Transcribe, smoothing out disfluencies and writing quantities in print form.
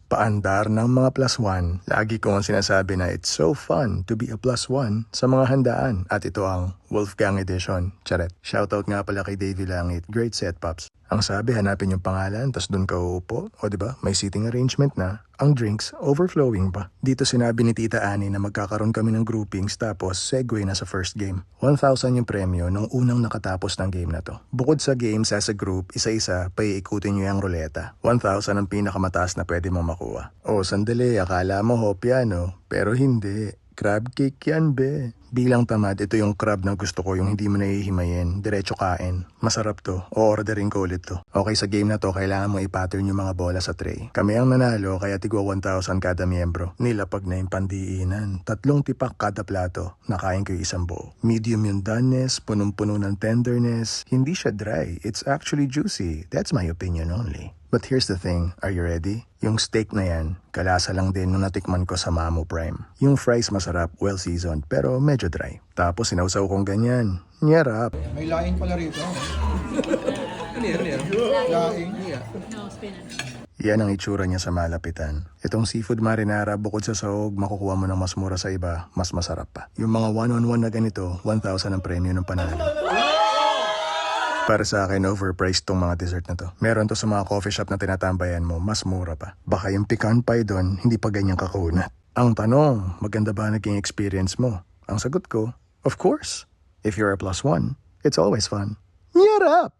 Paandar ng mga plus one. Lagi kong sinasabi na it's so fun to be a plus one sa mga handaan. At ito ang Wolfgang Edition. Charet. Shoutout nga pala kay Davey Langit. Great set, Pops. Ang sabi, hanapin yung pangalan, tas doon ka uupo. O diba, may seating arrangement na. Ang drinks, overflowing pa. Dito sinabi ni Tita Annie na magkakaroon kami ng groupings tapos segue na sa first game. 1,000 yung premyo nung unang nakatapos ng game na to. Bukod sa games as a group, isa-isa, paiikutin nyo yung ruleta. 1,000 ang pinakamataas na pwede mong makuha. O sandali, akala mo hopya no? Pero hindi. Crab cake yan, be. Bilang tamad, ito yung crab na gusto ko, yung hindi mo nahihimayin. Diretso kain. Masarap to. O-orderin ko ulit to. Okay, sa game na to, kailangan mo i-pattern yung mga bola sa tray. Kami ang nanalo, kaya tigwa 1,000 kada miyembro. Nilapag na yung pandiinan. 3 tipak kada plato. Nakain ko yung isang bowl. Medium yung doneness, punong-puno ng tenderness. Hindi siya dry. It's actually juicy. That's my opinion only. But here's the thing, are you ready? Yung steak na yan, kalasa lang din nung natikman ko sa Mamo Prime. Yung fries masarap, well-seasoned, pero medyo dry. Tapos sinawsaw kong ganyan. Nyarap. May laing pala rito. Ano yan? Laing. No, spinach. Yan ang itsura niya sa malapitan. Itong seafood marinara, bukod sa sahog, makukuha mo ng mas mura sa iba, mas masarap pa. Yung mga one-on-one na ganito, 1,000 ang premyo ng panalo. Para sa akin, overpriced tong mga dessert na to. Meron to sa mga coffee shop na tinatambayan mo, mas mura pa. Baka yung pecan pie doon, hindi pa ganyang kakunat. Ang tanong, maganda ba naging experience mo? Ang sagot ko, of course. If you're a plus one, it's always fun. Nyarap!